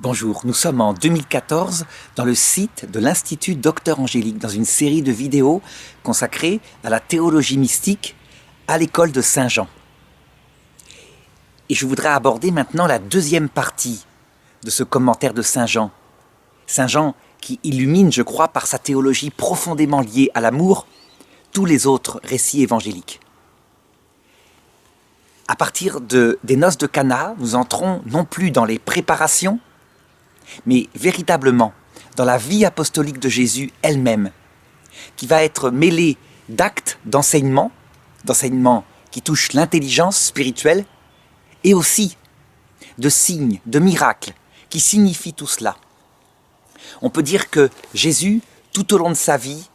Bonjour, nous sommes en 2014 dans le site de l'Institut Docteur Angélique, dans une série de vidéos consacrées à la théologie mystique à l'école de Saint-Jean. Et je voudrais aborder maintenant la deuxième partie de ce commentaire de Saint-Jean. Saint-Jean qui illumine, je crois, par sa théologie profondément liée à l'amour, tous les autres récits évangéliques. À partir des noces de Cana, nous entrons non plus dans les préparations, mais véritablement dans la vie apostolique de Jésus elle-même, qui va être mêlée d'actes d'enseignement qui touchent l'intelligence spirituelle, et aussi de signes, de miracles, qui signifient tout cela. On peut dire que Jésus, tout au long de sa vie,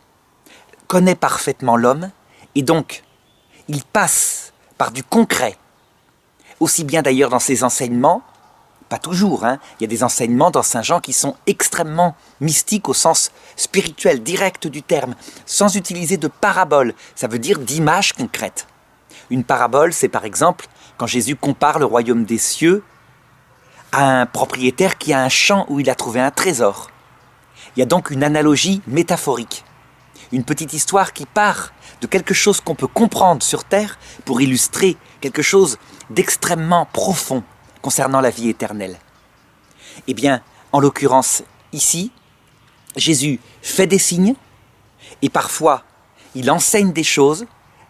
connaît parfaitement l'homme, et donc il passe par du concret, aussi bien d'ailleurs dans ses enseignements, pas toujours, il y a des enseignements dans Saint-Jean qui sont extrêmement mystiques au sens spirituel, direct du terme, sans utiliser de parabole, ça veut dire d'images concrètes. Une parabole, c'est par exemple quand Jésus compare le royaume des cieux à un propriétaire qui a un champ où il a trouvé un trésor. Il y a donc une analogie métaphorique, une petite histoire qui part de quelque chose qu'on peut comprendre sur terre pour illustrer quelque chose d'extrêmement profond concernant la vie éternelle. Eh bien, en l'occurrence, ici, Jésus fait des signes, et parfois, il enseigne des choses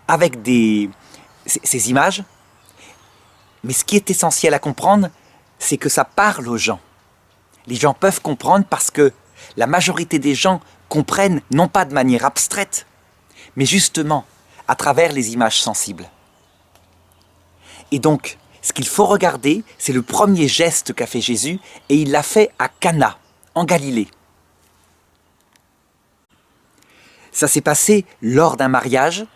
avec ces images, mais ce qui est essentiel à comprendre, c'est que ça parle aux gens. Les gens peuvent comprendre parce que la majorité des gens comprennent non pas de manière abstraite, mais justement à travers les images sensibles. Et donc, ce qu'il faut regarder, c'est le premier geste qu'a fait Jésus, et il l'a fait à Cana, en Galilée. Ça s'est passé lors d'un mariage.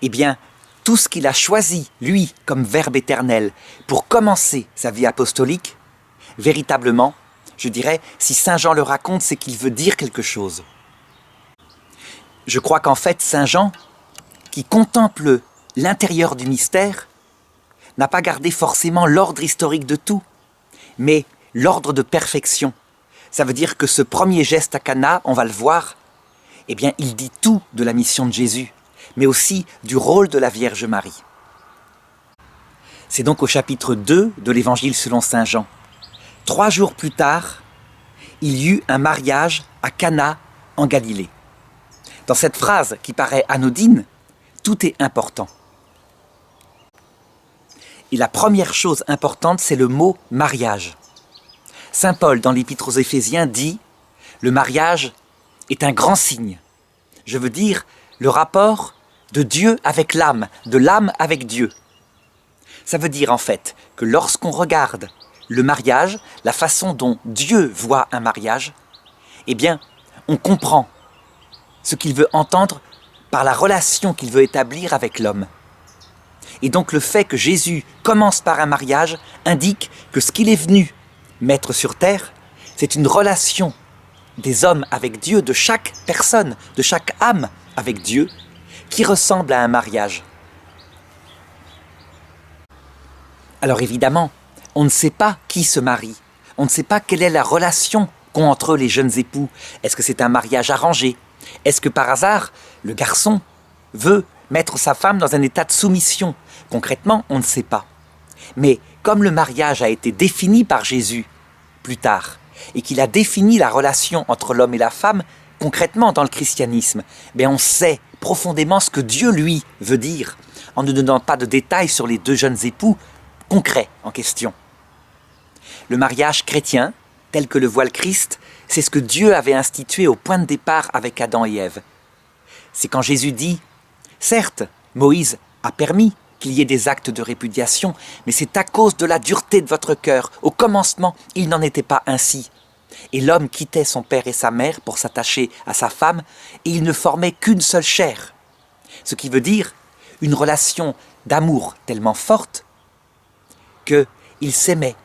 Eh bien, tout ce qu'il a choisi, lui, comme verbe éternel, pour commencer sa vie apostolique, véritablement, je dirais, si Saint Jean le raconte, c'est qu'il veut dire quelque chose. Je crois qu'en fait, Saint Jean, qui contemple l'intérieur du mystère, n'a pas gardé forcément l'ordre historique de tout, mais l'ordre de perfection. Ça veut dire que ce premier geste à Cana, on va le voir, eh bien, il dit tout de la mission de Jésus, mais aussi du rôle de la Vierge Marie. C'est donc au chapitre 2 de l'Évangile selon Saint Jean. 3 jours plus tard, il y eut un mariage à Cana en Galilée. Dans cette phrase qui paraît anodine, tout est important. Et la première chose importante, c'est le mot « mariage ». Saint Paul, dans l'Épître aux Éphésiens, dit « Le mariage est un grand signe ». Je veux dire, le rapport de Dieu avec l'âme, de l'âme avec Dieu. Ça veut dire en fait que lorsqu'on regarde le mariage, la façon dont Dieu voit un mariage, eh bien, on comprend ce qu'il veut entendre par la relation qu'il veut établir avec l'homme. Et donc le fait que Jésus commence par un mariage indique que ce qu'il est venu mettre sur terre, c'est une relation des hommes avec Dieu, de chaque personne, de chaque âme avec Dieu, qui ressemble à un mariage. Alors évidemment, on ne sait pas qui se marie, on ne sait pas quelle est la relation qu'ont entre eux les jeunes époux. Est-ce que c'est un mariage arrangé? Est-ce que par hasard, le garçon veut mettre sa femme dans un état de soumission? Concrètement, on ne sait pas. Mais comme le mariage a été défini par Jésus plus tard, et qu'il a défini la relation entre l'homme et la femme, concrètement dans le christianisme, on sait profondément ce que Dieu, lui, veut dire, en ne donnant pas de détails sur les 2 jeunes époux concrets en question. Le mariage chrétien, tel que le voit le Christ, c'est ce que Dieu avait institué au point de départ avec Adam et Ève. C'est quand Jésus dit « Certes, Moïse a permis qu'il y ait des actes de répudiation, mais c'est à cause de la dureté de votre cœur. Au commencement, il n'en était pas ainsi. Et l'homme quittait son père et sa mère pour s'attacher à sa femme, et ils ne formaient qu'une seule chair. » Ce qui veut dire une relation d'amour tellement forte qu'ils s'aimaient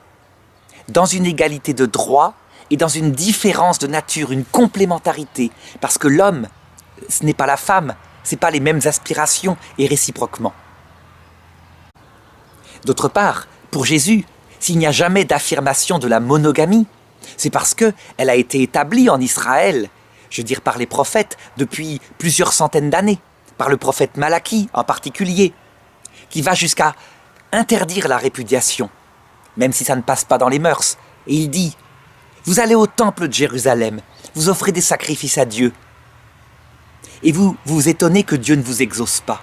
dans une égalité de droit et dans une différence de nature, une complémentarité, parce que l'homme, ce n'est pas la femme, ce n'est pas les mêmes aspirations et réciproquement. D'autre part, pour Jésus, s'il n'y a jamais d'affirmation de la monogamie, C'est parce qu'elle a été établie en Israël, je veux dire par les prophètes, depuis plusieurs centaines d'années, par le prophète Malachie en particulier, qui va jusqu'à interdire la répudiation, même si ça ne passe pas dans les mœurs. Et il dit, vous allez au temple de Jérusalem, vous offrez des sacrifices à Dieu, et vous vous étonnez que Dieu ne vous exauce pas.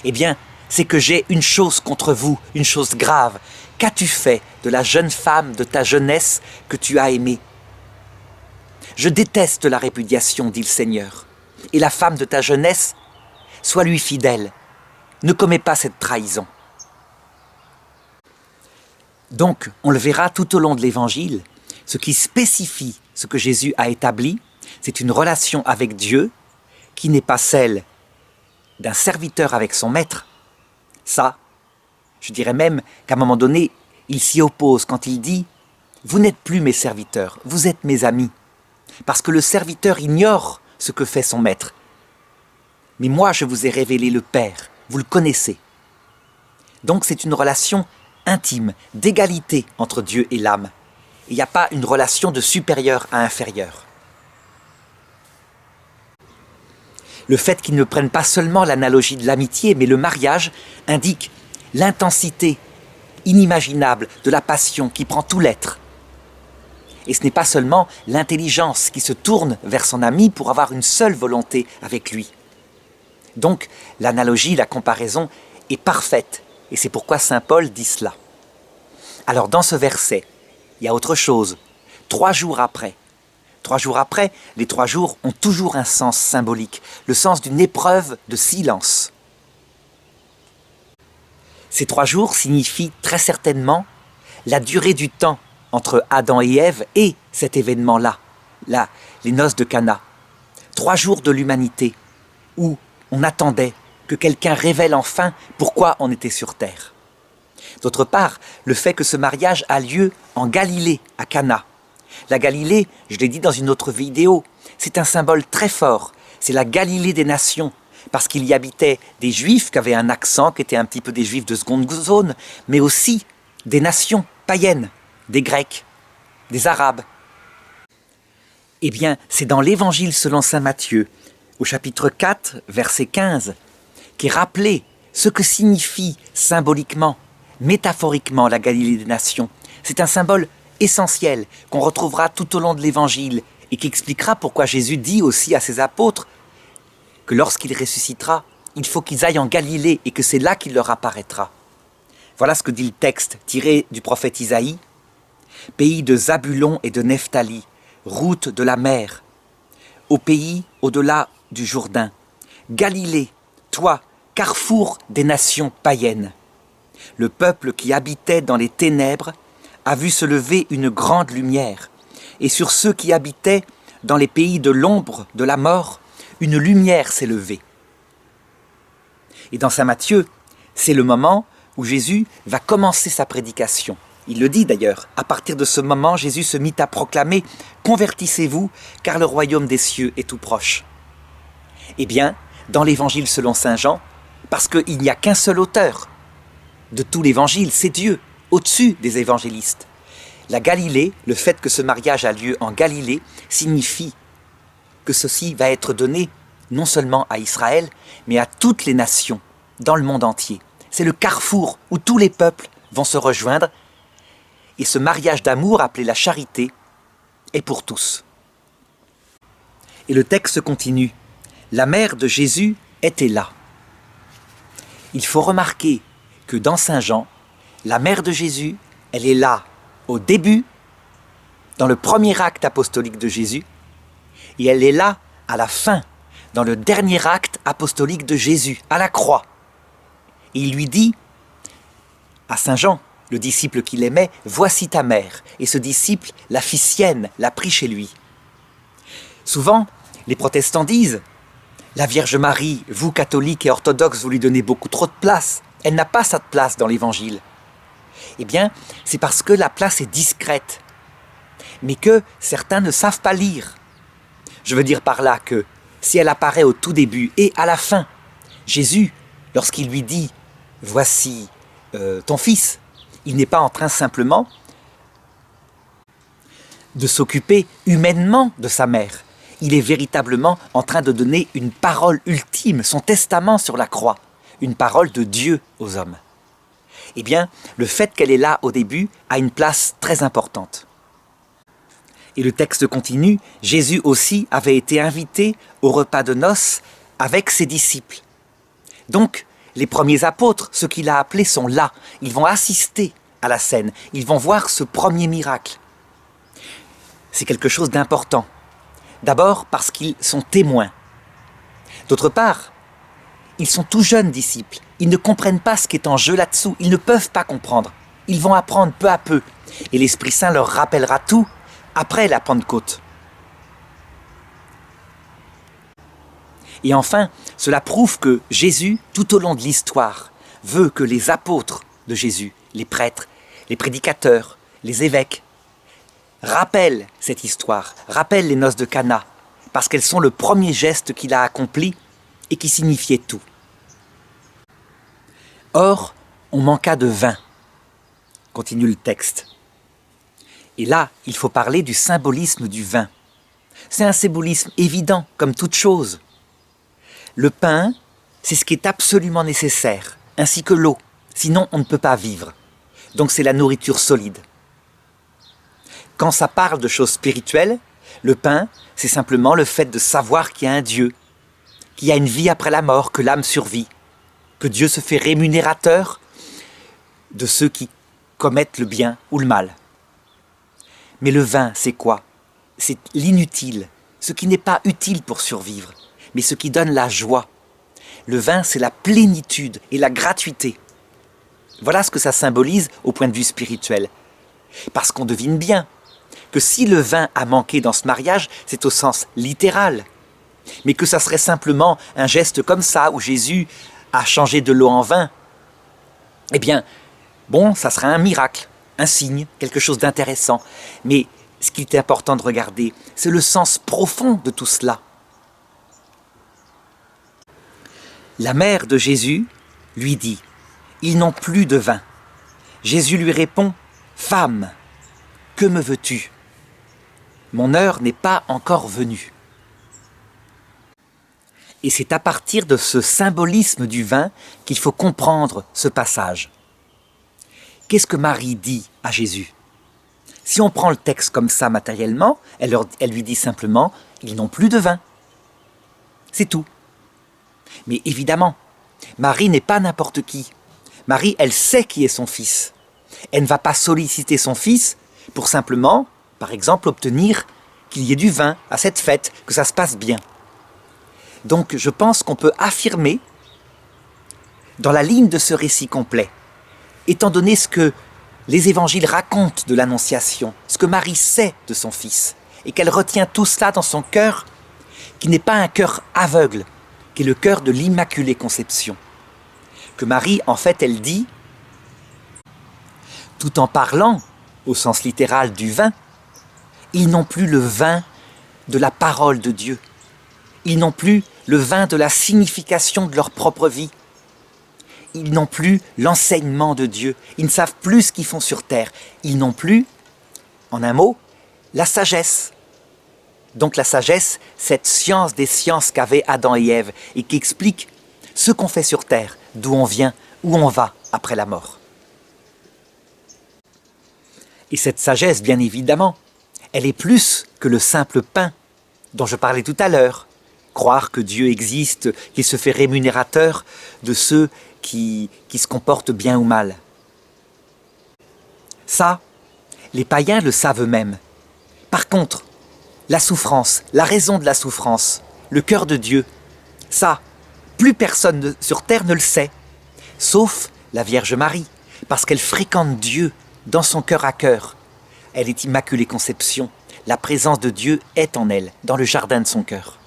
Eh bien, c'est que j'ai une chose contre vous, une chose grave. Qu'as-tu fait de la jeune femme de ta jeunesse que tu as aimée? Je déteste la répudiation, dit le Seigneur. Et la femme de ta jeunesse, sois-lui fidèle. Ne commets pas cette trahison. Donc, on le verra tout au long de l'Évangile, ce qui spécifie ce que Jésus a établi, c'est une relation avec Dieu qui n'est pas celle d'un serviteur avec son maître. Ça, je dirais même qu'à un moment donné, il s'y oppose quand il dit « Vous n'êtes plus mes serviteurs, vous êtes mes amis. » Parce que le serviteur ignore ce que fait son maître. Mais moi, je vous ai révélé le Père, vous le connaissez. Donc c'est une relation intime, d'égalité entre Dieu et l'âme. Il n'y a pas une relation de supérieur à inférieur. Le fait qu'ils ne prennent pas seulement l'analogie de l'amitié, mais le mariage indique l'intensité inimaginable de la passion qui prend tout l'être. Et ce n'est pas seulement l'intelligence qui se tourne vers son ami pour avoir une seule volonté avec lui. Donc l'analogie, la comparaison est parfaite, et c'est pourquoi saint Paul dit cela. Alors dans ce verset, il y a autre chose. 3 jours après, les 3 jours ont toujours un sens symbolique, le sens d'une épreuve de silence. Ces 3 jours signifient très certainement la durée du temps entre Adam et Ève et cet événement-là, les noces de Cana. 3 jours de l'humanité où on attendait que quelqu'un révèle enfin pourquoi on était sur terre. D'autre part, le fait que ce mariage a lieu en Galilée, à Cana. La Galilée, je l'ai dit dans une autre vidéo, c'est un symbole très fort. C'est la Galilée des nations, parce qu'il y habitait des Juifs qui avaient un accent, qui étaient un petit peu des Juifs de seconde zone, mais aussi des nations païennes, des Grecs, des Arabes. Eh bien, c'est dans l'Évangile selon saint Matthieu, au chapitre 4, verset 15, qu'est rappelé ce que signifie symboliquement, métaphoriquement la Galilée des nations. C'est un symbole essentiel qu'on retrouvera tout au long de l'Évangile et qui expliquera pourquoi Jésus dit aussi à ses apôtres que lorsqu'il ressuscitera, il faut qu'ils aillent en Galilée et que c'est là qu'il leur apparaîtra. Voilà ce que dit le texte tiré du prophète Isaïe. « Pays de Zabulon et de Nephtali, route de la mer, au pays au-delà du Jourdain, Galilée, toi, carrefour des nations païennes. Le peuple qui habitait dans les ténèbres a vu se lever une grande lumière, et sur ceux qui habitaient dans les pays de l'ombre de la mort, une lumière s'est levée. » Et dans saint Matthieu, c'est le moment où Jésus va commencer sa prédication. Il le dit d'ailleurs, à partir de ce moment, Jésus se mit à proclamer « Convertissez-vous, car le royaume des cieux est tout proche. » Eh bien, dans l'évangile selon saint Jean, parce qu'il n'y a qu'un seul auteur de tout l'évangile, c'est Dieu, au-dessus des évangélistes. La Galilée, le fait que ce mariage a lieu en Galilée, signifie que ceci va être donné non seulement à Israël, mais à toutes les nations dans le monde entier. C'est le carrefour où tous les peuples vont se rejoindre, et ce mariage d'amour appelé la charité est pour tous. Et le texte continue. La mère de Jésus était là. Il faut remarquer que dans saint Jean, la mère de Jésus, elle est là au début, dans le premier acte apostolique de Jésus, et elle est là à la fin, dans le dernier acte apostolique de Jésus, à la croix. Et il lui dit à saint Jean, le disciple qu'il aimait, « Voici ta mère ». Et ce disciple la fit sienne, l'a pris chez lui. Souvent, les protestants disent « La Vierge Marie, vous catholiques et orthodoxes, vous lui donnez beaucoup trop de place. Elle n'a pas sa place dans l'Évangile. » Eh bien, c'est parce que la place est discrète, mais que certains ne savent pas lire. Je veux dire par là que si elle apparaît au tout début et à la fin, Jésus, lorsqu'il lui dit « Voici ton fils », il n'est pas en train simplement de s'occuper humainement de sa mère. Il est véritablement en train de donner une parole ultime, son testament sur la croix, une parole de Dieu aux hommes. Eh bien, le fait qu'elle est là au début a une place très importante. Et le texte continue, Jésus aussi avait été invité au repas de noces avec ses disciples. Donc, les premiers apôtres, ceux qu'il a appelés, sont là. Ils vont assister à la scène. Ils vont voir ce premier miracle. C'est quelque chose d'important. D'abord parce qu'ils sont témoins. D'autre part, ils sont tout jeunes disciples. Ils ne comprennent pas ce qui est en jeu là-dessous. Ils ne peuvent pas comprendre. Ils vont apprendre peu à peu. Et l'Esprit Saint leur rappellera tout après la Pentecôte. Et enfin, cela prouve que Jésus, tout au long de l'histoire, veut que les apôtres de Jésus, les prêtres, les prédicateurs, les évêques, rappellent cette histoire, rappellent les noces de Cana, parce qu'elles sont le premier geste qu'il a accompli et qui signifiait tout. Or, on manqua de vin, continue le texte. Et là, il faut parler du symbolisme du vin. C'est un symbolisme évident, comme toute chose. Le pain, c'est ce qui est absolument nécessaire, ainsi que l'eau, sinon on ne peut pas vivre. Donc c'est la nourriture solide. Quand ça parle de choses spirituelles, le pain, c'est simplement le fait de savoir qu'il y a un Dieu, qu'il y a une vie après la mort, que l'âme survit, que Dieu se fait rémunérateur de ceux qui commettent le bien ou le mal. Mais le vin, c'est quoi? C'est l'inutile, ce qui n'est pas utile pour survivre, mais ce qui donne la joie. Le vin, c'est la plénitude et la gratuité. Voilà ce que ça symbolise au point de vue spirituel. Parce qu'on devine bien que si le vin a manqué dans ce mariage, c'est au sens littéral. Mais que ça serait simplement un geste comme ça, où Jésus a changé de l'eau en vin, eh bien, bon, ça serait un miracle, un signe, quelque chose d'intéressant. Mais ce qui est important de regarder, c'est le sens profond de tout cela. La mère de Jésus lui dit « Ils n'ont plus de vin ». Jésus lui répond « Femme, que me veux-tu ? Mon heure n'est pas encore venue. » Et c'est à partir de ce symbolisme du vin qu'il faut comprendre ce passage. Qu'est-ce que Marie dit à Jésus? Si on prend le texte comme ça matériellement, elle lui dit simplement « Ils n'ont plus de vin ». C'est tout. Mais évidemment, Marie n'est pas n'importe qui. Marie, elle sait qui est son fils. Elle ne va pas solliciter son fils pour simplement, par exemple, obtenir qu'il y ait du vin à cette fête, que ça se passe bien. Donc je pense qu'on peut affirmer, dans la ligne de ce récit complet, étant donné ce que les évangiles racontent de l'Annonciation, ce que Marie sait de son fils, et qu'elle retient tout cela dans son cœur, qui n'est pas un cœur aveugle, qui est le cœur de l'Immaculée Conception. Que Marie, en fait, elle dit, tout en parlant, au sens littéral du vin, ils n'ont plus le vin de la parole de Dieu. Ils n'ont plus le vin de la signification de leur propre vie. Ils n'ont plus l'enseignement de Dieu. Ils ne savent plus ce qu'ils font sur terre. Ils n'ont plus, en un mot, la sagesse. Donc la sagesse, cette science des sciences qu'avaient Adam et Ève et qui explique ce qu'on fait sur terre, d'où on vient, où on va après la mort. Et cette sagesse, bien évidemment, elle est plus que le simple pain dont je parlais tout à l'heure. Croire que Dieu existe, qu'il se fait rémunérateur de ceux qui se comportent bien ou mal. Ça, les païens le savent eux-mêmes. Par contre, la souffrance, la raison de la souffrance, le cœur de Dieu, ça, plus personne sur terre ne le sait, sauf la Vierge Marie, parce qu'elle fréquente Dieu dans son cœur à cœur. Elle est Immaculée Conception, la présence de Dieu est en elle, dans le jardin de son cœur.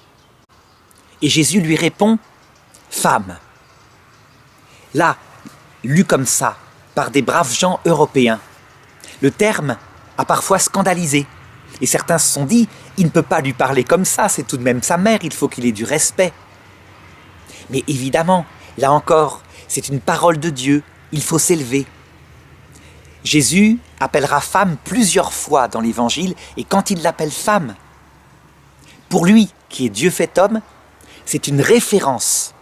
Et Jésus lui répond « Femme ». Là, lu comme ça, par des braves gens européens, le terme a parfois scandalisé. Et certains se sont dit, il ne peut pas lui parler comme ça, c'est tout de même sa mère, il faut qu'il ait du respect. Mais évidemment, là encore, c'est une parole de Dieu, il faut s'élever. Jésus appellera femme plusieurs fois dans l'Évangile, et quand il l'appelle femme, pour lui, qui est Dieu fait homme, c'est une référence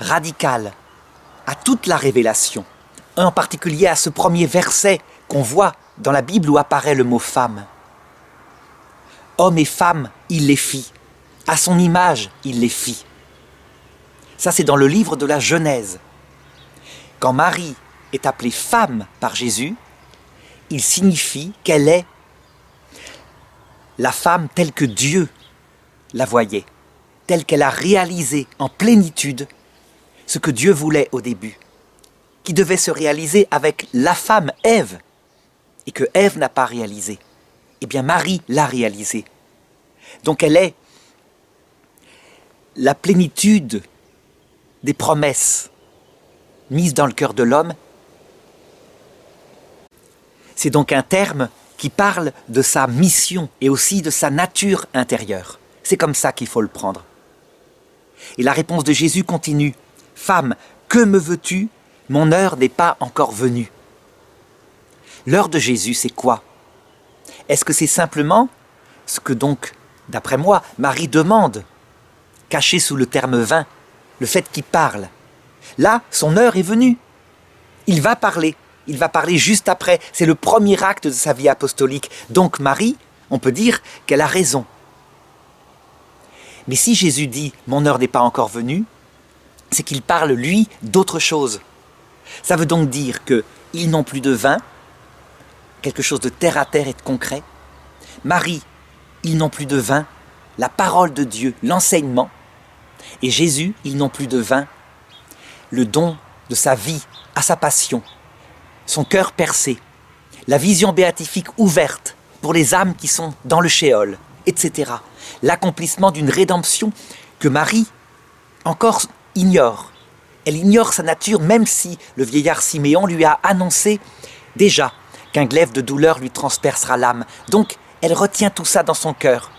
radicale à toute la révélation, en particulier à ce premier verset qu'on voit dans la Bible où apparaît le mot femme. Homme et femme, il les fit. À son image, il les fit. Ça, c'est dans le livre de la Genèse. Quand Marie est appelée femme par Jésus, il signifie qu'elle est la femme telle que Dieu la voyait, telle qu'elle a réalisé en plénitude ce que Dieu voulait au début, qui devait se réaliser avec la femme Ève, et que Ève n'a pas réalisé. Eh bien, Marie l'a réalisé. Donc elle est la plénitude des promesses mises dans le cœur de l'homme. C'est donc un terme qui parle de sa mission et aussi de sa nature intérieure. C'est comme ça qu'il faut le prendre. Et la réponse de Jésus continue. « Femme, que me veux-tu? Mon heure n'est pas encore venue. » L'heure de Jésus, c'est quoi? Est-ce que c'est simplement ce que donc, d'après moi, Marie demande, caché sous le terme vain, le fait qu'il parle? Là, son heure est venue. Il va parler juste après. C'est le premier acte de sa vie apostolique. Donc Marie, on peut dire qu'elle a raison. Mais si Jésus dit « mon heure n'est pas encore venue », c'est qu'il parle, lui, d'autre chose. Ça veut donc dire qu'ils n'ont plus de vin, quelque chose de terre à terre et de concret. Marie, ils n'ont plus de vin, la parole de Dieu, l'enseignement. Et Jésus, ils n'ont plus de vin, le don de sa vie à sa passion, son cœur percé, la vision béatifique ouverte pour les âmes qui sont dans le shéol, etc. L'accomplissement d'une rédemption que Marie encore ignore. Elle ignore sa nature, même si le vieillard Siméon lui a annoncé déjà qu'un glaive de douleur lui transpercera l'âme. Donc, elle retient tout ça dans son cœur.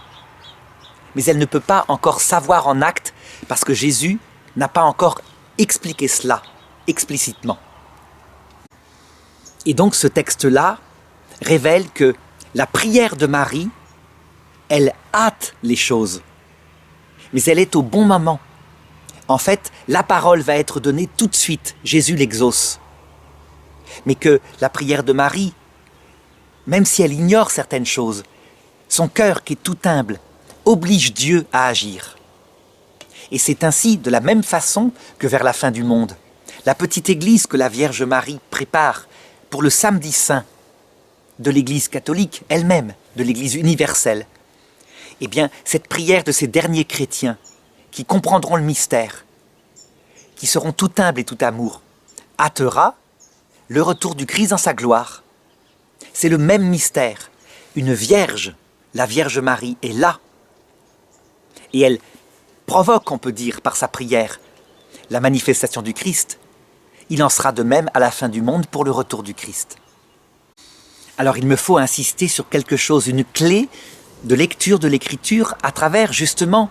Mais elle ne peut pas encore savoir en acte, parce que Jésus n'a pas encore expliqué cela explicitement. Et donc, ce texte-là révèle que la prière de Marie, elle hâte les choses, mais elle est au bon moment. En fait, la parole va être donnée tout de suite, Jésus l'exauce. Mais que la prière de Marie, même si elle ignore certaines choses, son cœur qui est tout humble, oblige Dieu à agir. Et c'est ainsi, de la même façon que vers la fin du monde, la petite église que la Vierge Marie prépare pour le samedi saint de l'église catholique elle-même, de l'église universelle, eh bien, cette prière de ces derniers chrétiens qui comprendront le mystère, qui seront tout humbles et tout amour, hâtera le retour du Christ dans sa gloire. C'est le même mystère. Une vierge, la Vierge Marie, est là. Et elle provoque, on peut dire, par sa prière, la manifestation du Christ. Il en sera de même à la fin du monde pour le retour du Christ. Alors il me faut insister sur quelque chose, une clé de lecture de l'Écriture à travers justement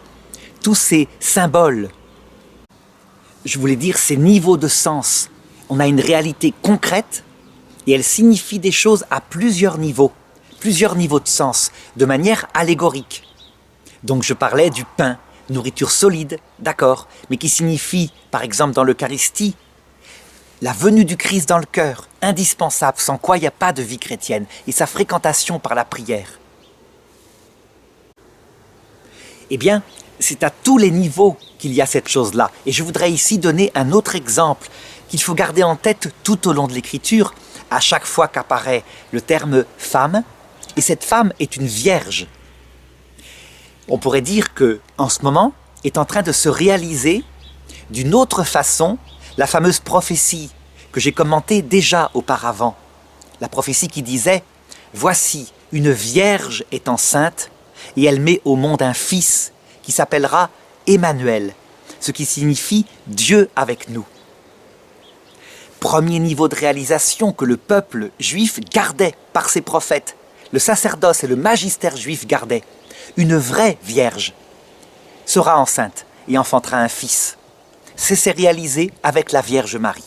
tous ces symboles. Je voulais dire ces niveaux de sens. On a une réalité concrète et elle signifie des choses à plusieurs niveaux de sens, de manière allégorique. Donc je parlais du pain, nourriture solide, d'accord, mais qui signifie, par exemple dans l'Eucharistie, la venue du Christ dans le cœur, indispensable, sans quoi il n'y a pas de vie chrétienne, et sa fréquentation par la prière. Eh bien, c'est à tous les niveaux qu'il y a cette chose-là. Et je voudrais ici donner un autre exemple qu'il faut garder en tête tout au long de l'Écriture, à chaque fois qu'apparaît le terme « femme », et cette femme est une vierge. On pourrait dire qu'en ce moment est en train de se réaliser d'une autre façon la fameuse prophétie que j'ai commentée déjà auparavant. La prophétie qui disait « Voici, une vierge est enceinte et elle met au monde un fils qui s'appellera Emmanuel », ce qui signifie « Dieu avec nous ». Premier niveau de réalisation que le peuple juif gardait par ses prophètes, le sacerdoce et le magistère juif gardaient. Une vraie vierge sera enceinte et enfantera un fils. C'est réalisé avec la Vierge Marie.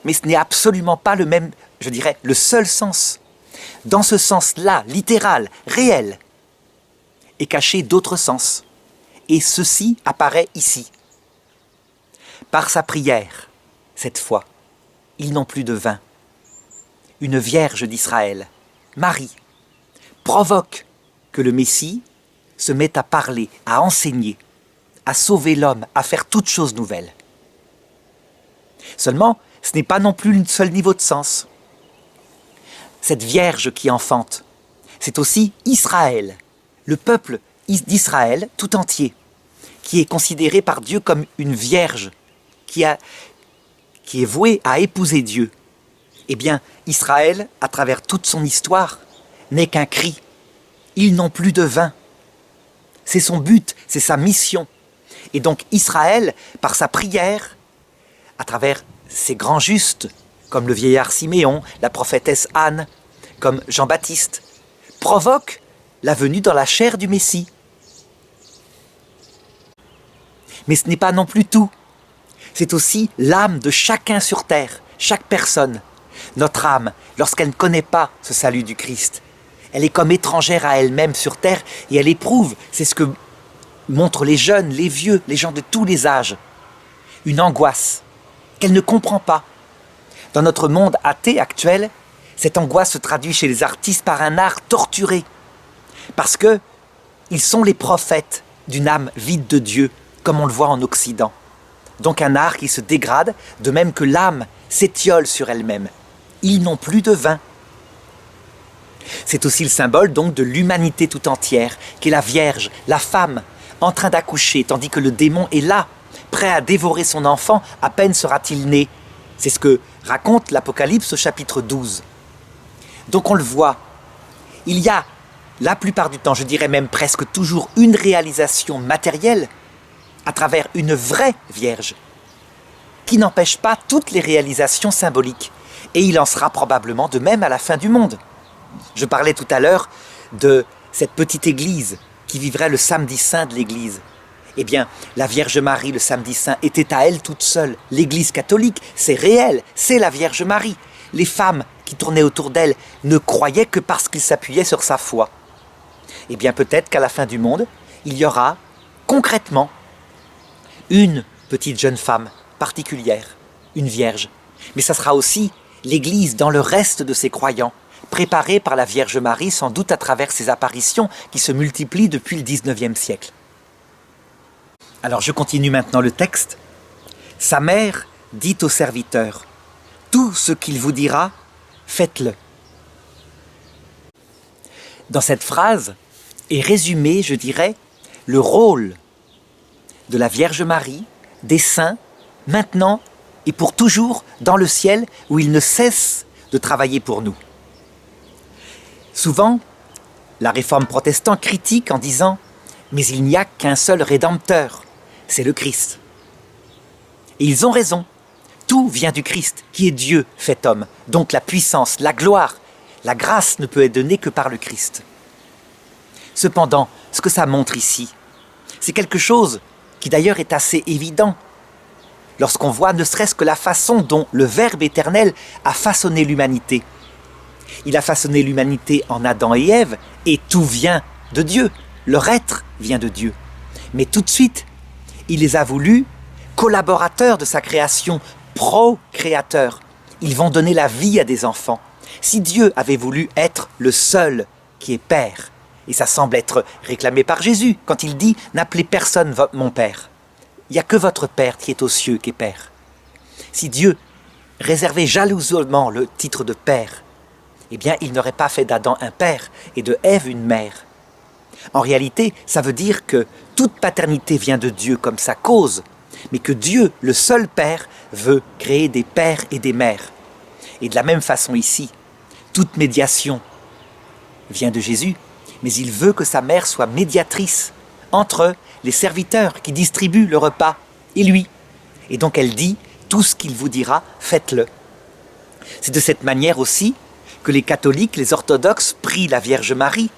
Mais ce n'est absolument pas le même je dirais, le seul sens. Dans ce sens-là, littéral, réel, est caché d'autres sens. Et ceci apparaît ici. Par sa prière, cette fois, ils n'ont plus de vin. Une vierge d'Israël, Marie, provoque que le Messie se mette à parler, à enseigner, à sauver l'homme, à faire toutes choses nouvelles. Seulement, ce n'est pas non plus le seul niveau de sens. Cette vierge qui enfante, c'est aussi Israël, le peuple d'Israël tout entier, qui est considéré par Dieu comme une vierge, qui est vouée à épouser Dieu. Eh bien, Israël, à travers toute son histoire, n'est qu'un cri. Ils n'ont plus de vin. C'est son but, c'est sa mission. Et donc Israël, par sa prière, à travers ses grands justes, comme le vieillard Siméon, la prophétesse Anne, comme Jean-Baptiste, provoque la venue dans la chair du Messie. Mais ce n'est pas non plus tout. C'est aussi l'âme de chacun sur terre, chaque personne. Notre âme, lorsqu'elle ne connaît pas ce salut du Christ, elle est comme étrangère à elle-même sur terre et elle éprouve, c'est ce que montrent les jeunes, les vieux, les gens de tous les âges, une angoisse qu'elle ne comprend pas. Dans notre monde athée actuel, cette angoisse se traduit chez les artistes par un art torturé, parce que ils sont les prophètes d'une âme vide de Dieu, comme on le voit en Occident. Donc un art qui se dégrade, de même que l'âme s'étiole sur elle-même. Ils n'ont plus de vin. C'est aussi le symbole donc de l'humanité tout entière, qui est la Vierge, la femme, en train d'accoucher, tandis que le démon est là, prêt à dévorer son enfant, à peine sera-t-il né. C'est ce que raconte l'Apocalypse au chapitre 12. Donc on le voit, il y a la plupart du temps, je dirais même presque toujours, une réalisation matérielle à travers une vraie Vierge, qui n'empêche pas toutes les réalisations symboliques. Et il en sera probablement de même à la fin du monde. Je parlais tout à l'heure de cette petite église qui vivrait le samedi saint de l'église. Eh bien, la Vierge Marie, le samedi saint, était à elle toute seule. L'église catholique, c'est réel, c'est la Vierge Marie. Les femmes qui tournaient autour d'elle ne croyaient que parce qu'ils s'appuyaient sur sa foi. Eh bien, peut-être qu'à la fin du monde, il y aura concrètement une petite jeune femme particulière, une vierge. Mais ça sera aussi l'Église dans le reste de ses croyants, préparée par la Vierge Marie, sans doute à travers ses apparitions qui se multiplient depuis le XIXe siècle. Alors je continue maintenant le texte. Sa mère dit au serviteur, « Tout ce qu'il vous dira, faites-le. » Dans cette phrase est résumé, je dirais, le rôle de la Vierge Marie, des saints, maintenant et pour toujours dans le ciel où ils ne cessent de travailler pour nous. Souvent, la réforme protestante critique en disant « Mais il n'y a qu'un seul Rédempteur, c'est le Christ. » Et ils ont raison. Tout vient du Christ, qui est Dieu fait homme. Donc la puissance, la gloire, la grâce ne peut être donnée que par le Christ. Cependant, ce que ça montre ici, c'est quelque chose qui d'ailleurs est assez évident. Lorsqu'on voit ne serait-ce que la façon dont le Verbe éternel a façonné l'humanité. Il a façonné l'humanité en Adam et Ève, et tout vient de Dieu. Leur être vient de Dieu. Mais tout de suite, il les a voulus collaborateurs de sa création, procréateurs. Ils vont donner la vie à des enfants. Si Dieu avait voulu être le seul qui est Père, et ça semble être réclamé par Jésus quand il dit « N'appelez personne mon Père ». Il n'y a que votre Père qui est aux cieux qui est Père. Si Dieu réservait jalousement le titre de Père, eh bien il n'aurait pas fait d'Adam un père et de Ève une mère. En réalité, ça veut dire que toute paternité vient de Dieu comme sa cause, mais que Dieu, le seul Père, veut créer des pères et des mères. Et de la même façon ici, toute médiation vient de Jésus, mais il veut que sa mère soit médiatrice entre les serviteurs qui distribuent le repas et lui. Et donc elle dit, tout ce qu'il vous dira, faites-le. C'est de cette manière aussi que les catholiques, les orthodoxes prient la Vierge Marie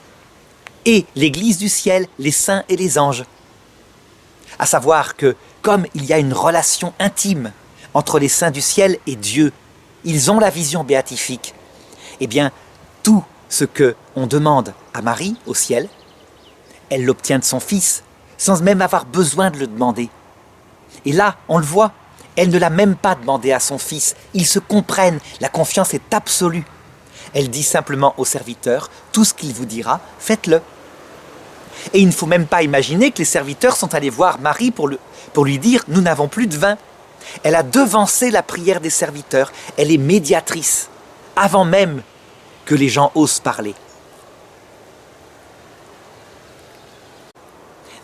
et l'Église du ciel, les saints et les anges. À savoir que, comme il y a une relation intime entre les saints du ciel et Dieu, ils ont la vision béatifique. Eh bien, tout ce qu'on demande à Marie au ciel, elle l'obtient de son Fils, sans même avoir besoin de le demander. Et là, on le voit, elle ne l'a même pas demandé à son Fils. Ils se comprennent, la confiance est absolue. Elle dit simplement au serviteur, tout ce qu'il vous dira, faites-le. Et il ne faut même pas imaginer que les serviteurs sont allés voir Marie pour lui dire, nous n'avons plus de vin. Elle a devancé la prière des serviteurs, elle est médiatrice, avant même que les gens osent parler.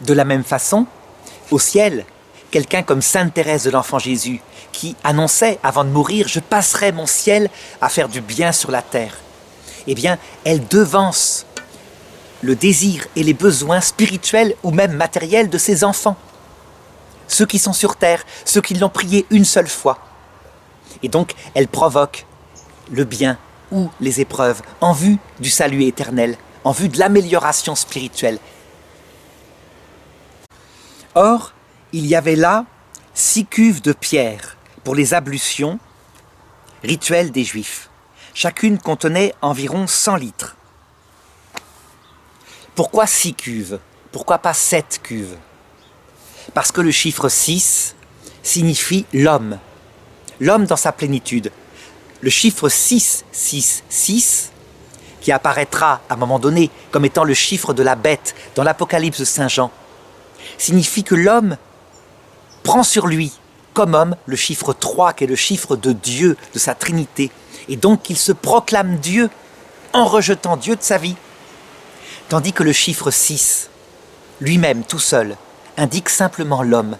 De la même façon, au ciel, quelqu'un comme Sainte Thérèse de l'Enfant Jésus, qui annonçait avant de mourir « Je passerai mon ciel à faire du bien sur la terre », eh bien, elle devance le désir et les besoins spirituels ou même matériels de ses enfants. Ceux qui sont sur terre, ceux qui l'ont prié une seule fois. Et donc, elle provoque le bien ou les épreuves en vue du salut éternel, en vue de l'amélioration spirituelle. Or, il y avait là 6 cuves de pierre pour les ablutions rituelles des Juifs. Chacune contenait environ 100 litres. Pourquoi 6 cuves? Pourquoi pas 7 cuves? Parce que le chiffre 6 signifie l'homme. L'homme dans sa plénitude. Le chiffre 666, qui apparaîtra à un moment donné comme étant le chiffre de la bête dans l'Apocalypse de Saint Jean, signifie que l'homme prend sur lui, comme homme, le chiffre 3, qui est le chiffre de Dieu, de sa Trinité, et donc qu'il se proclame Dieu en rejetant Dieu de sa vie. Tandis que le chiffre 6, lui-même, tout seul, indique simplement l'homme.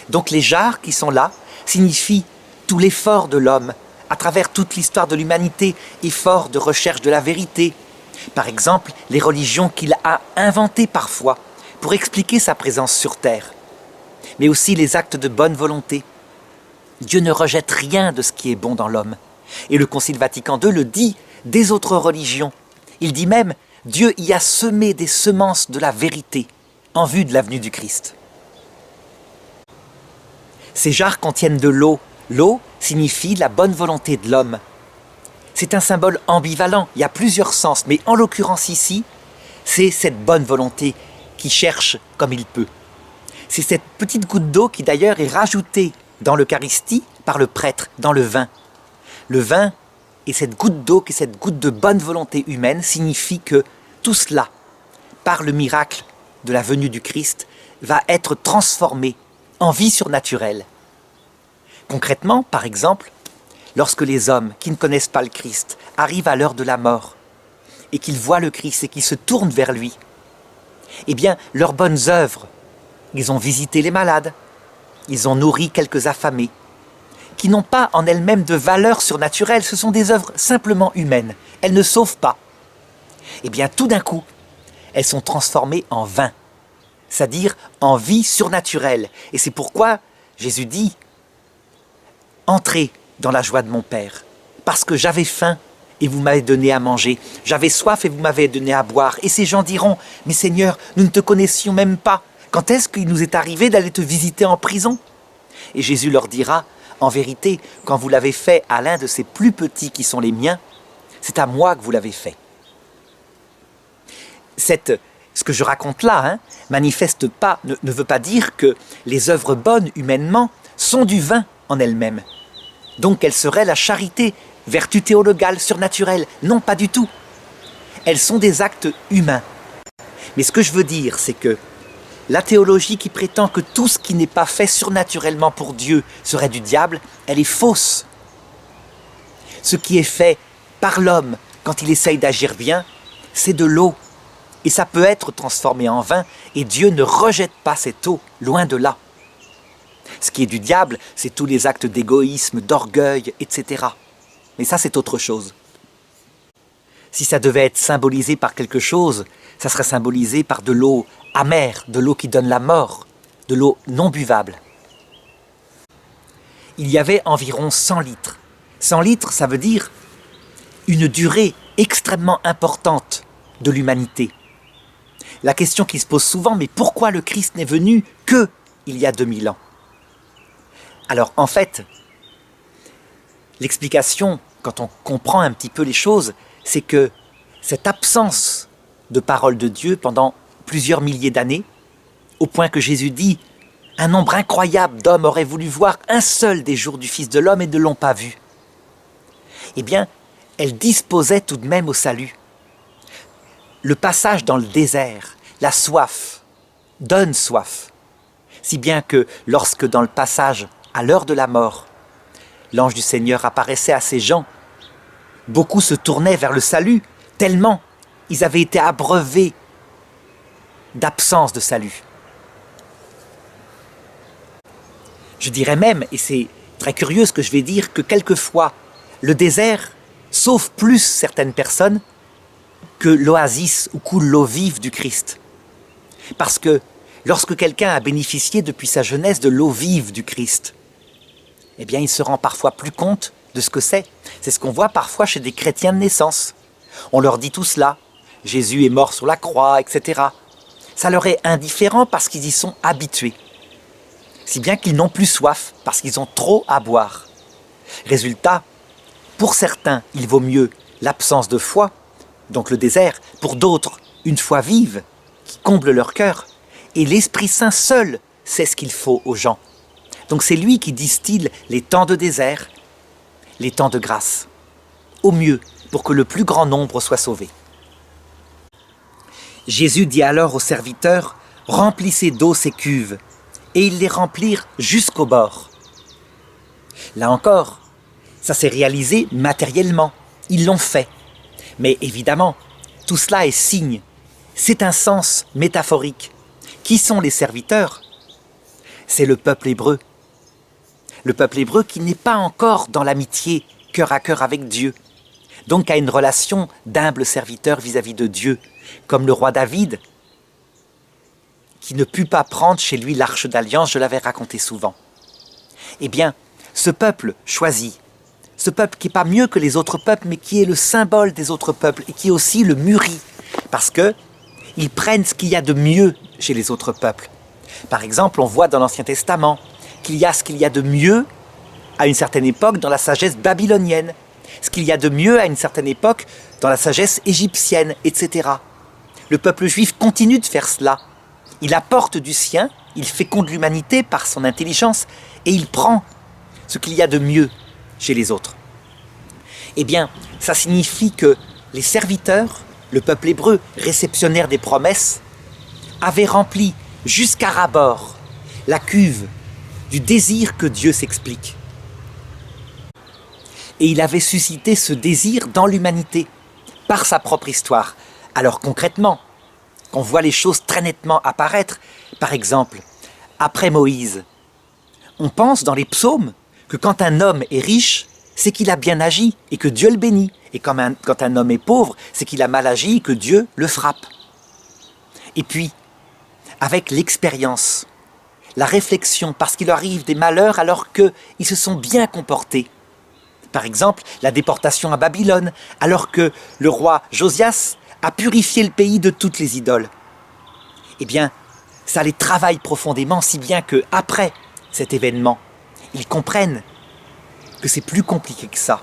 Donc les jarres qui sont là signifient tout l'effort de l'homme, à travers toute l'histoire de l'humanité, effort de recherche de la vérité. Par exemple, les religions qu'il a inventées parfois pour expliquer sa présence sur terre, mais aussi les actes de bonne volonté. Dieu ne rejette rien de ce qui est bon dans l'homme. Et le Concile Vatican II le dit des autres religions. Il dit même, Dieu y a semé des semences de la vérité en vue de la venue du Christ. Ces jarres contiennent de l'eau. L'eau signifie la bonne volonté de l'homme. C'est un symbole ambivalent, il y a plusieurs sens, mais en l'occurrence ici, c'est cette bonne volonté qui cherche comme il peut. C'est cette petite goutte d'eau qui d'ailleurs est rajoutée dans l'Eucharistie par le prêtre, dans le vin. Le vin et cette goutte d'eau, qui est cette goutte de bonne volonté humaine, signifie que tout cela, par le miracle de la venue du Christ, va être transformé en vie surnaturelle. Concrètement, par exemple, lorsque les hommes qui ne connaissent pas le Christ arrivent à l'heure de la mort et qu'ils voient le Christ et qu'ils se tournent vers lui, eh bien, leurs bonnes œuvres, ils ont visité les malades, ils ont nourri quelques affamés, qui n'ont pas en elles-mêmes de valeur surnaturelle, ce sont des œuvres simplement humaines, elles ne sauvent pas. Eh bien, tout d'un coup, elles sont transformées en vin, c'est-à-dire en vie surnaturelle. Et c'est pourquoi Jésus dit « Entrez dans la joie de mon Père, parce que j'avais faim et vous m'avez donné à manger, j'avais soif et vous m'avez donné à boire. » Et ces gens diront « Mais Seigneur, nous ne te connaissions même pas. Quand est-ce qu'il nous est arrivé d'aller te visiter en prison ?» Et Jésus leur dira « En vérité, quand vous l'avez fait à l'un de ces plus petits qui sont les miens, c'est à moi que vous l'avez fait. » Ce que je raconte là, manifeste pas, ne veut pas dire que les œuvres bonnes humainement sont du vin en elles-mêmes. Donc elles seraient la charité, vertu théologale, surnaturelle. Non, pas du tout. Elles sont des actes humains. Mais ce que je veux dire, c'est que la théologie qui prétend que tout ce qui n'est pas fait surnaturellement pour Dieu serait du diable, elle est fausse. Ce qui est fait par l'homme quand il essaye d'agir bien, c'est de l'eau. Et ça peut être transformé en vin, et Dieu ne rejette pas cette eau, loin de là. Ce qui est du diable, c'est tous les actes d'égoïsme, d'orgueil, etc. Mais ça, c'est autre chose. Si ça devait être symbolisé par quelque chose, ça serait symbolisé par de l'eau amère, de l'eau qui donne la mort, de l'eau non buvable. Il y avait environ 100 litres. 100 litres, ça veut dire une durée extrêmement importante de l'humanité. La question qui se pose souvent, mais pourquoi le Christ n'est venu qu'il y a 2000 ans? Alors en fait, L'explication, quand on comprend un petit peu les choses, c'est que cette absence de parole de Dieu pendant plusieurs milliers d'années, au point que Jésus dit « Un nombre incroyable d'hommes auraient voulu voir un seul des jours du Fils de l'homme et ne l'ont pas vu ». Eh bien, elle disposait tout de même au salut. Le passage dans le désert, la soif, donne soif. Si bien que lorsque dans le passage, à l'heure de la mort, l'ange du Seigneur apparaissait à ces gens, beaucoup se tournaient vers le salut, tellement ils avaient été abreuvés d'absence de salut. Je dirais même, et c'est très curieux ce que je vais dire, que quelquefois, le désert sauve plus certaines personnes que l'oasis où coule l'eau vive du Christ. Parce que lorsque quelqu'un a bénéficié depuis sa jeunesse de l'eau vive du Christ, eh bien il se rend parfois plus compte de ce que c'est. C'est ce qu'on voit parfois chez des chrétiens de naissance. On leur dit tout cela, Jésus est mort sur la croix, etc. Ça leur est indifférent parce qu'ils y sont habitués. Si bien qu'ils n'ont plus soif, parce qu'ils ont trop à boire. Résultat, pour certains, il vaut mieux l'absence de foi, donc le désert, pour d'autres, une foi vive, qui comble leur cœur. Et l'Esprit Saint seul sait ce qu'il faut aux gens. Donc c'est lui qui distille les temps de désert, les temps de grâce, au mieux pour que le plus grand nombre soit sauvé. Jésus dit alors aux serviteurs, « Remplissez d'eau ces cuves », et ils les remplirent jusqu'au bord. Là encore, ça s'est réalisé matériellement, ils l'ont fait. Mais évidemment, tout cela est signe, c'est un sens métaphorique. Qui sont les serviteurs? C'est le peuple hébreu. Le peuple hébreu qui n'est pas encore dans l'amitié cœur à cœur avec Dieu, donc a une relation d'humble serviteur vis-à-vis de Dieu, comme le roi David, qui ne put pas prendre chez lui l'arche d'alliance, je l'avais raconté souvent. Eh bien, ce peuple choisi, ce peuple qui n'est pas mieux que les autres peuples, mais qui est le symbole des autres peuples, et qui est aussi le mûrit, parce qu'ils prennent ce qu'il y a de mieux chez les autres peuples. Par exemple, on voit dans l'Ancien Testament qu'il y a ce qu'il y a de mieux à une certaine époque dans la sagesse babylonienne, ce qu'il y a de mieux à une certaine époque dans la sagesse égyptienne, etc. Le peuple juif continue de faire cela. Il apporte du sien, il féconde l'humanité par son intelligence et il prend ce qu'il y a de mieux chez les autres. Eh bien, ça signifie que les serviteurs, le peuple hébreu, réceptionnaire des promesses, avaient rempli jusqu'à ras-bord la cuve du désir que Dieu s'explique. Et il avait suscité ce désir dans l'humanité, par sa propre histoire. Alors concrètement, qu'on voit les choses très nettement apparaître, par exemple, après Moïse, on pense dans les psaumes que quand un homme est riche, c'est qu'il a bien agi et que Dieu le bénit. Et quand un homme est pauvre, c'est qu'il a mal agi et que Dieu le frappe. Et puis, avec l'expérience, la réflexion, parce qu'il arrive des malheurs alors qu'ils se sont bien comportés. Par exemple, la déportation à Babylone, alors que le roi Josias a purifié le pays de toutes les idoles. Eh bien, ça les travaille profondément, si bien qu'après cet événement, ils comprennent que c'est plus compliqué que ça,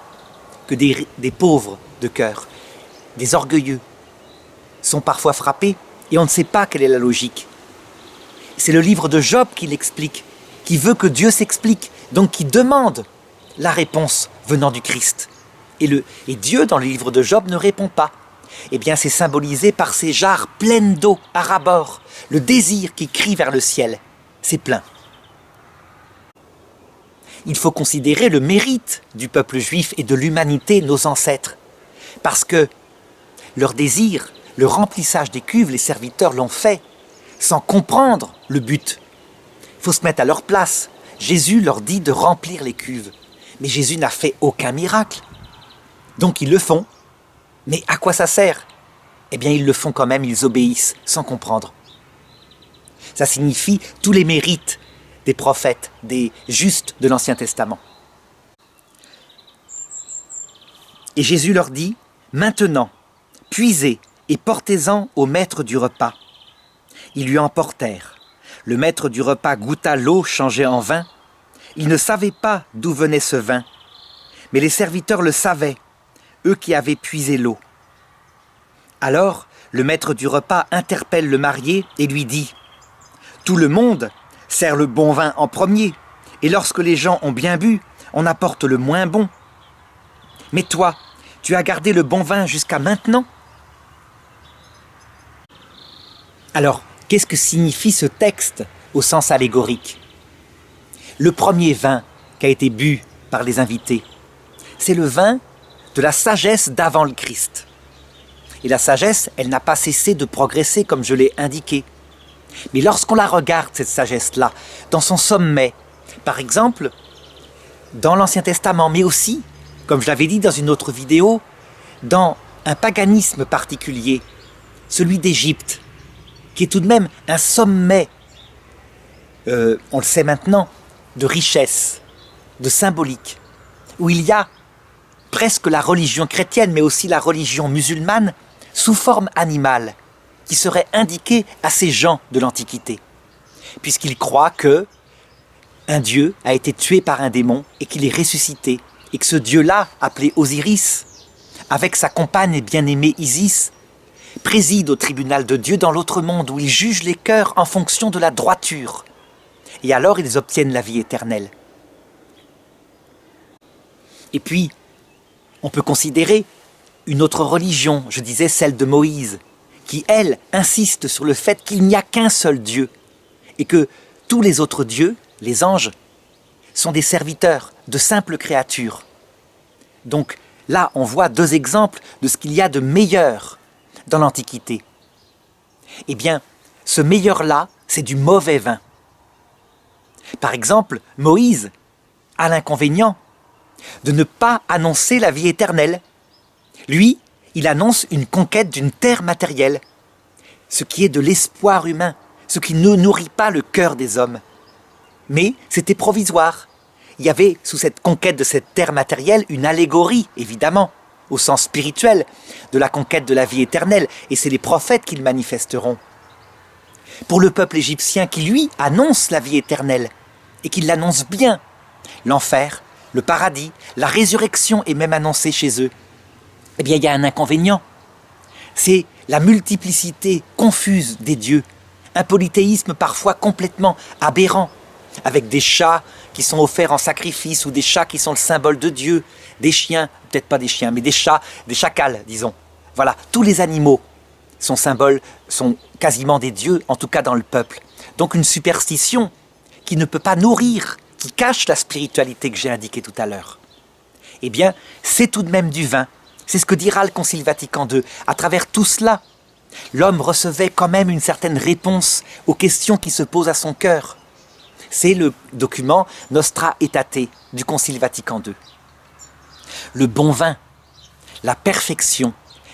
que des pauvres de cœur, des orgueilleux, sont parfois frappés et on ne sait pas quelle est la logique. C'est le livre de Job qui l'explique, qui veut que Dieu s'explique, donc qui demande la réponse venant du Christ. Et Dieu, dans le livre de Job, ne répond pas. Eh bien, c'est symbolisé par ces jarres pleines d'eau à ras-bord, le désir qui crie vers le ciel. C'est plein. Il faut considérer le mérite du peuple juif et de l'humanité, nos ancêtres. Parce que leur désir, le remplissage des cuves, les serviteurs l'ont fait, sans comprendre le but. Il faut se mettre à leur place. Jésus leur dit de remplir les cuves. Mais Jésus n'a fait aucun miracle. Donc ils le font. Mais à quoi ça sert? Eh bien, ils le font quand même, ils obéissent, sans comprendre. Ça signifie tous les mérites des prophètes, des justes de l'Ancien Testament. Et Jésus leur dit, « Maintenant, puisez et portez-en au maître du repas. » Ils lui emportèrent. Le maître du repas goûta l'eau changée en vin. Il ne savait pas d'où venait ce vin, Mais les serviteurs le savaient, eux qui avaient puisé l'eau. Alors, le maître du repas interpelle le marié et lui dit « Tout le monde sert le bon vin en premier, et lorsque les gens ont bien bu, on apporte le moins bon. Mais toi, tu as gardé le bon vin jusqu'à maintenant ?» Alors, qu'est-ce que signifie ce texte au sens allégorique? Le premier vin qui a été bu par les invités, c'est le vin de la sagesse d'avant le Christ. Et la sagesse, elle n'a pas cessé de progresser comme je l'ai indiqué. Mais lorsqu'on la regarde, cette sagesse-là, dans son sommet, par exemple, dans l'Ancien Testament, mais aussi, comme je l'avais dit dans une autre vidéo, dans un paganisme particulier, celui d'Égypte, qui est tout de même un sommet, on le sait maintenant, de richesse, de symbolique, où il y a presque la religion chrétienne, mais aussi la religion musulmane, sous forme animale, qui serait indiquée à ces gens de l'Antiquité, puisqu'ils croient que un dieu a été tué par un démon et qu'il est ressuscité, et que ce dieu-là, appelé Osiris, avec sa compagne bien-aimée Isis, préside au tribunal de Dieu dans l'autre monde, où il juge les cœurs en fonction de la droiture. Et alors ils obtiennent la vie éternelle. Et puis, on peut considérer une autre religion, je disais celle de Moïse, qui, elle, insiste sur le fait qu'il n'y a qu'un seul Dieu, et que tous les autres dieux, les anges, sont des serviteurs, de simples créatures. Donc là, on voit deux exemples de ce qu'il y a de meilleur dans l'Antiquité. Eh bien, ce meilleur-là, c'est du mauvais vin. Par exemple, Moïse a l'inconvénient de ne pas annoncer la vie éternelle. Lui, il annonce une conquête d'une terre matérielle, ce qui est de l'espoir humain, ce qui ne nourrit pas le cœur des hommes. Mais c'était provisoire. Il y avait, sous cette conquête de cette terre matérielle, une allégorie, évidemment, au sens spirituel, de la conquête de la vie éternelle, et c'est les prophètes qui le manifesteront. Pour le peuple égyptien qui, lui, annonce la vie éternelle, et qui l'annonce bien, l'enfer, le paradis, la résurrection est même annoncée chez eux, eh bien il y a un inconvénient. C'est la multiplicité confuse des dieux, un polythéisme parfois complètement aberrant, avec des chats qui sont offerts en sacrifice, ou des chats qui sont le symbole de Dieu, des chiens, peut-être pas des chiens, mais des chats, des chacals, disons. Voilà, tous les animaux sont symboles, sont quasiment des dieux, en tout cas dans le peuple. Donc une superstition qui ne peut pas nourrir, qui cache la spiritualité que j'ai indiquée tout à l'heure. Eh bien, c'est tout de même du vin. C'est ce que dira le Concile Vatican II. À travers tout cela, l'homme recevait quand même une certaine réponse aux questions qui se posent à son cœur. C'est le document Nostra Aetate du Concile Vatican II. Le bon vin, la perfection,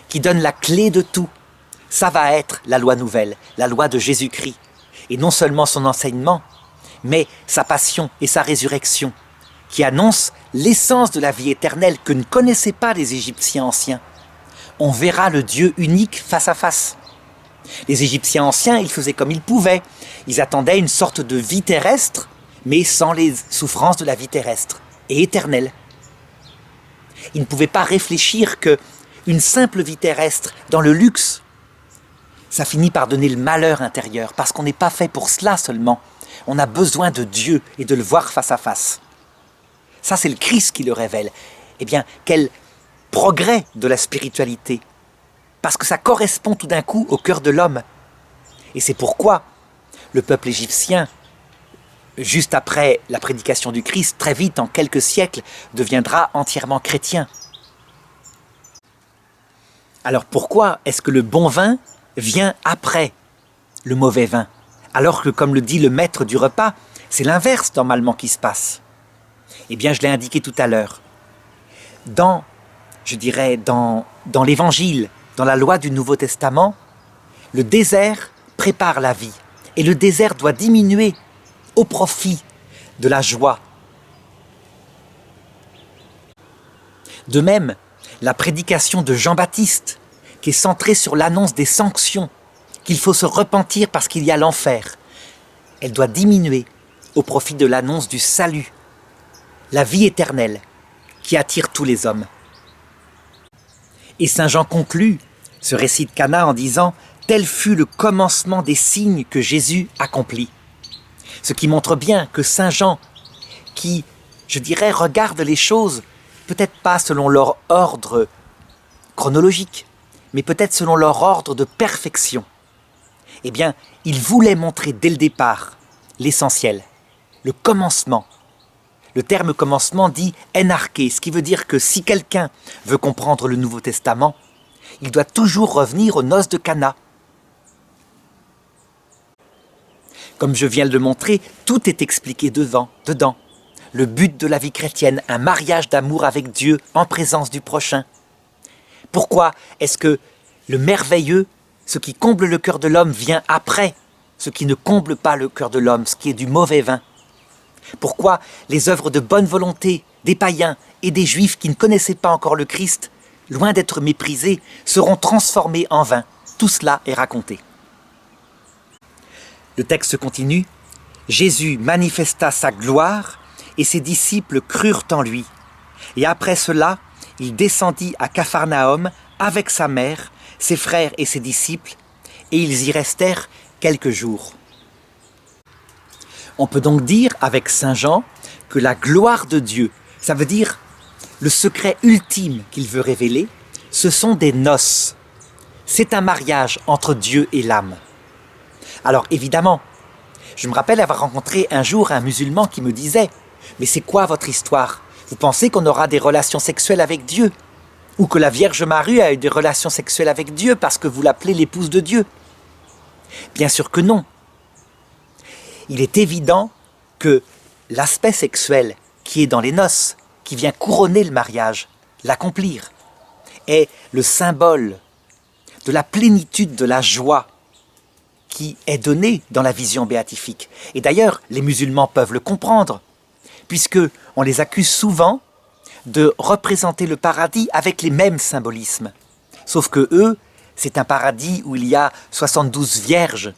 qui donne la clé de tout, ça va être la loi nouvelle, la loi de Jésus-Christ. Et non seulement son enseignement, mais sa passion et sa résurrection, qui annoncent l'essence de la vie éternelle que ne connaissaient pas les Égyptiens anciens. On verra le Dieu unique face à face. Les Égyptiens anciens, ils faisaient comme ils pouvaient. Ils attendaient une sorte de vie terrestre, mais sans les souffrances de la vie terrestre, et éternelle. Ils ne pouvaient pas réfléchir qu'une simple vie terrestre, dans le luxe, ça finit par donner le malheur intérieur, parce qu'on n'est pas fait pour cela seulement. On a besoin de Dieu et de le voir face à face. Ça, c'est le Christ qui le révèle. Eh bien, quel progrès de la spiritualité, parce que ça correspond tout d'un coup au cœur de l'homme. Et c'est pourquoi le peuple égyptien, juste après la prédication du Christ, très vite, en quelques siècles, deviendra entièrement chrétien. Alors pourquoi est-ce que le bon vin vient après le mauvais vin, alors que, comme le dit le maître du repas, c'est l'inverse normalement qui se passe? Eh bien, je l'ai indiqué tout à l'heure. Dans l'Évangile, dans la loi du Nouveau Testament, le désert prépare la vie. Et le désert doit diminuer au profit de la joie. De même, la prédication de Jean-Baptiste, qui est centrée sur l'annonce des sanctions, qu'il faut se repentir parce qu'il y a l'enfer, elle doit diminuer au profit de l'annonce du salut, la vie éternelle, qui qui attire tous les hommes. Et saint Jean conclut ce récit de Cana en disant « Tel fut le commencement des signes que Jésus accomplit ». Ce qui montre bien que saint Jean, qui, je dirais, regarde les choses peut-être pas selon leur ordre chronologique, mais peut-être selon leur ordre de perfection, eh bien, il voulait montrer dès le départ l'essentiel, le commencement. Le terme commencement dit enarché, ce qui veut dire que si quelqu'un veut comprendre le Nouveau Testament, il doit toujours revenir aux noces de Cana. Comme je viens de le montrer, tout est expliqué dedans. Le but de la vie chrétienne, un mariage d'amour avec Dieu en présence du prochain. Pourquoi est-ce que le merveilleux, ce qui comble le cœur de l'homme, vient après ce qui ne comble pas le cœur de l'homme, ce qui est du mauvais vin? Pourquoi les œuvres de bonne volonté des païens et des juifs qui ne connaissaient pas encore le Christ, loin d'être méprisés, seront transformées en vin? Tout cela est raconté. Le texte continue. Jésus manifesta sa gloire et ses disciples crurent en lui. Et après cela, il descendit à Capharnaüm avec sa mère, ses frères et ses disciples, et ils y restèrent quelques jours. On peut donc dire avec saint Jean que la gloire de Dieu, ça veut dire le secret ultime qu'il veut révéler, ce sont des noces. C'est un mariage entre Dieu et l'âme. Alors évidemment, je me rappelle avoir rencontré un jour un musulman qui me disait « Mais c'est quoi votre histoire? Vous pensez qu'on aura des relations sexuelles avec Dieu? Ou que la Vierge Marie a eu des relations sexuelles avec Dieu parce que vous l'appelez l'épouse de Dieu ?» Bien sûr que non. Il est évident que l'aspect sexuel qui est dans les noces, qui vient couronner le mariage, l'accomplir, est le symbole de la plénitude de la joie qui est donnée dans la vision béatifique. Et d'ailleurs, les musulmans peuvent le comprendre, puisque on les accuse souvent de représenter le paradis avec les mêmes symbolismes. Sauf que eux, c'est un paradis où il y a 72 vierges,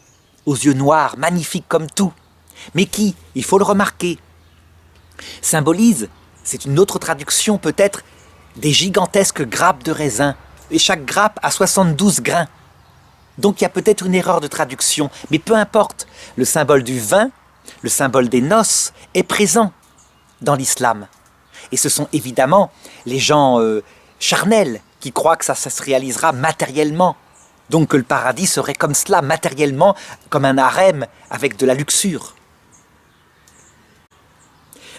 aux yeux noirs, magnifiques comme tout, mais qui, il faut le remarquer, symbolise, c'est une autre traduction peut-être, des gigantesques grappes de raisin, et chaque grappe a 72 grains. Donc il y a peut-être une erreur de traduction, mais peu importe, le symbole du vin, le symbole des noces, est présent dans l'islam. Et ce sont évidemment les gens charnels qui croient que ça se réalisera matériellement. Donc que le paradis serait comme cela, matériellement, comme un harem avec de la luxure.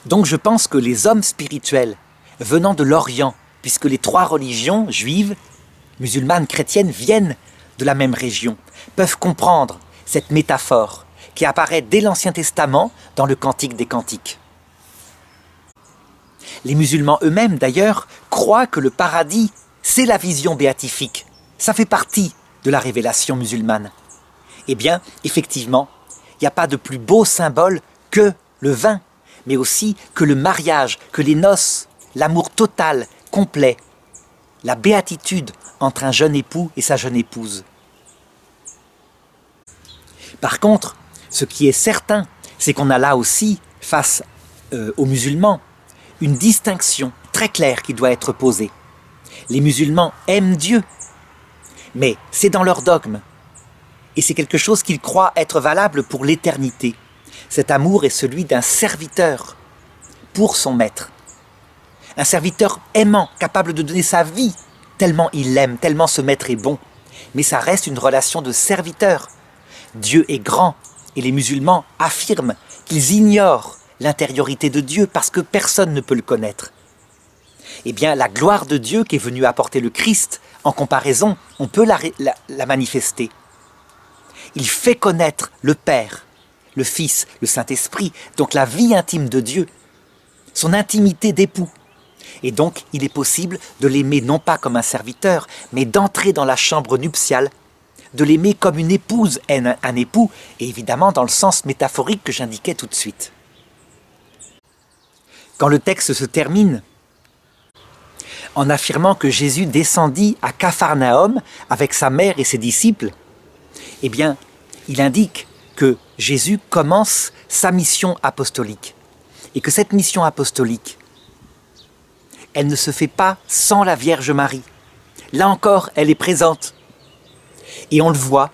Donc je pense que les hommes spirituels venant de l'Orient, puisque les trois religions, juives, musulmanes, chrétiennes, viennent de la même région, peuvent comprendre cette métaphore qui apparaît dès l'Ancien Testament dans le Cantique des Cantiques. Les musulmans eux-mêmes, d'ailleurs, croient que le paradis, c'est la vision béatifique. Ça fait partie de la révélation musulmane. Eh bien, effectivement, il n'y a pas de plus beau symbole que le vin, mais aussi que le mariage, que les noces, l'amour total, complet, la béatitude entre un jeune époux et sa jeune épouse. Par contre, ce qui est certain, c'est qu'on a là aussi, face aux musulmans, une distinction très claire qui doit être posée. Les musulmans aiment Dieu, mais c'est dans leur dogme. Et c'est quelque chose qu'ils croient être valable pour l'éternité. Cet amour est celui d'un serviteur pour son maître. Un serviteur aimant, capable de donner sa vie, tellement il l'aime, tellement ce maître est bon. Mais ça reste une relation de serviteur. Dieu est grand et les musulmans affirment qu'ils ignorent l'intériorité de Dieu parce que personne ne peut le connaître. Eh bien, la gloire de Dieu qui est venue apporter le Christ, en comparaison, on peut la manifester. Il fait connaître le Père, le Fils, le Saint-Esprit, donc la vie intime de Dieu, son intimité d'époux. Et donc, il est possible de l'aimer non pas comme un serviteur, mais d'entrer dans la chambre nuptiale, de l'aimer comme une épouse aime un époux, et évidemment dans le sens métaphorique que j'indiquais tout de suite. Quand le texte se termine, en affirmant que Jésus descendit à Capharnaüm avec sa mère et ses disciples, eh bien, il indique que Jésus commence sa mission apostolique. Et que cette mission apostolique, elle ne se fait pas sans la Vierge Marie. Là encore, elle est présente. Et on le voit,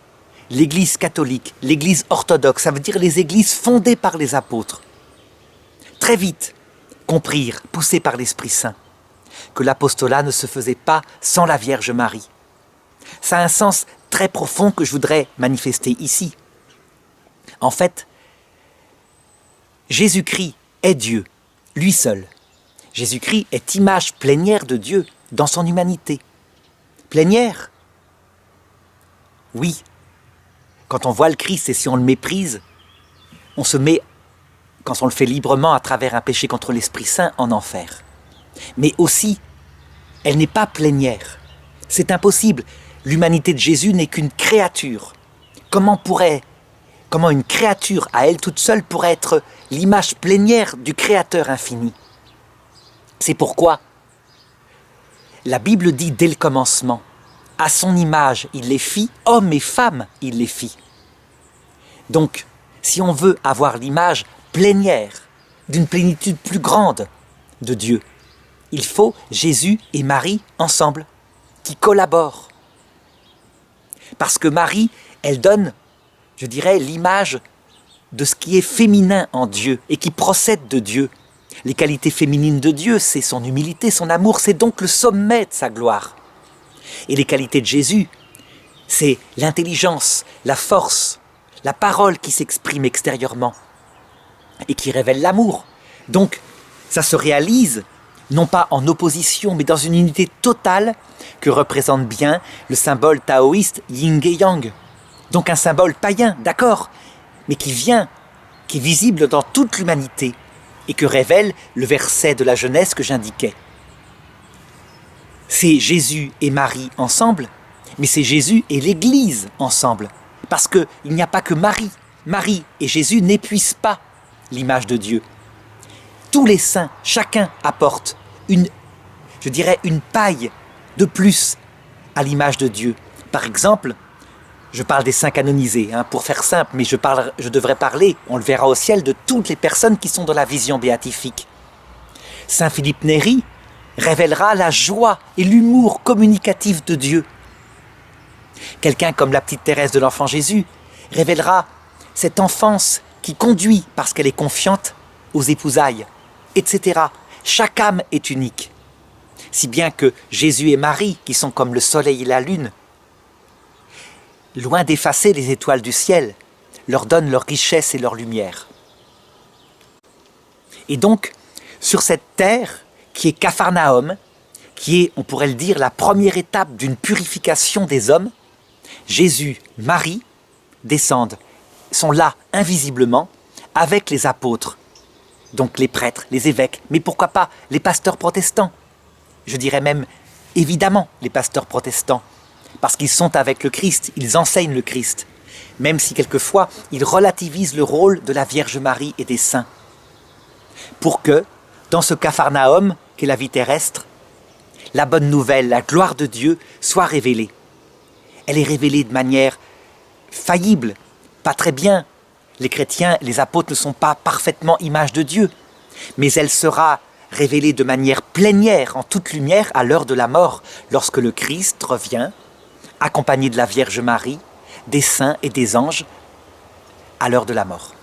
l'Église catholique, l'Église orthodoxe, ça veut dire les églises fondées par les apôtres, très vite comprirent, poussés par l'Esprit Saint, que l'apostolat ne se faisait pas sans la Vierge Marie. Ça a un sens très profond que je voudrais manifester ici. En fait, Jésus-Christ est Dieu, lui seul. Jésus-Christ est image plénière de Dieu dans son humanité. Plénière? Oui. Quand on voit le Christ et si on le méprise, on se met, quand on le fait librement à travers un péché contre l'Esprit Saint, en enfer. Mais aussi, elle n'est pas plénière. C'est impossible. L'humanité de Jésus n'est qu'une créature. Comment une créature à elle toute seule pourrait être l'image plénière du Créateur infini? C'est pourquoi la Bible dit dès le commencement, à son image il les fit, hommes et femmes il les fit. Donc, si on veut avoir l'image plénière d'une plénitude plus grande de Dieu, il faut Jésus et Marie ensemble, qui collaborent. Parce que Marie, elle donne, je dirais, l'image de ce qui est féminin en Dieu et qui procède de Dieu. Les qualités féminines de Dieu, c'est son humilité, son amour, c'est donc le sommet de sa gloire. Et les qualités de Jésus, c'est l'intelligence, la force, la parole qui s'exprime extérieurement et qui révèle l'amour. Donc, ça se réalise, non pas en opposition, mais dans une unité totale que représente bien le symbole taoïste Yin et Yang. Donc un symbole païen, d'accord, mais qui est visible dans toute l'humanité et que révèle le verset de la Genèse que j'indiquais. C'est Jésus et Marie ensemble, mais c'est Jésus et l'Église ensemble. Parce qu'il n'y a pas que Marie. Marie et Jésus n'épuisent pas l'image de Dieu. Tous les saints, chacun apporte une paille de plus à l'image de Dieu. Par exemple, je parle des saints canonisés, pour faire simple, mais je devrais parler, on le verra au ciel, de toutes les personnes qui sont dans la vision béatifique. Saint Philippe Néri révélera la joie et l'humour communicatif de Dieu. Quelqu'un comme la petite Thérèse de l'Enfant Jésus révélera cette enfance qui conduit, parce qu'elle est confiante, aux épousailles, etc. Chaque âme est unique. Si bien que Jésus et Marie, qui sont comme le soleil et la lune, loin d'effacer les étoiles du ciel, leur donnent leur richesse et leur lumière. Et donc, sur cette terre, qui est Capharnaüm, qui est, on pourrait le dire, la première étape d'une purification des hommes, Jésus, Marie, descendent, sont là invisiblement, avec les apôtres, donc les prêtres, les évêques, mais pourquoi pas les pasteurs protestants? Je dirais même, évidemment, les pasteurs protestants, parce qu'ils sont avec le Christ, ils enseignent le Christ, même si quelquefois ils relativisent le rôle de la Vierge Marie et des saints, pour que, dans ce Capharnaüm qu'est la vie terrestre, la bonne nouvelle, la gloire de Dieu soit révélée. Elle est révélée de manière faillible, pas très bien. Les chrétiens, les apôtres ne sont pas parfaitement image de Dieu, mais elle sera révélée de manière plénière, en toute lumière, à l'heure de la mort, lorsque le Christ revient, accompagné de la Vierge Marie, des saints et des anges, à l'heure de la mort.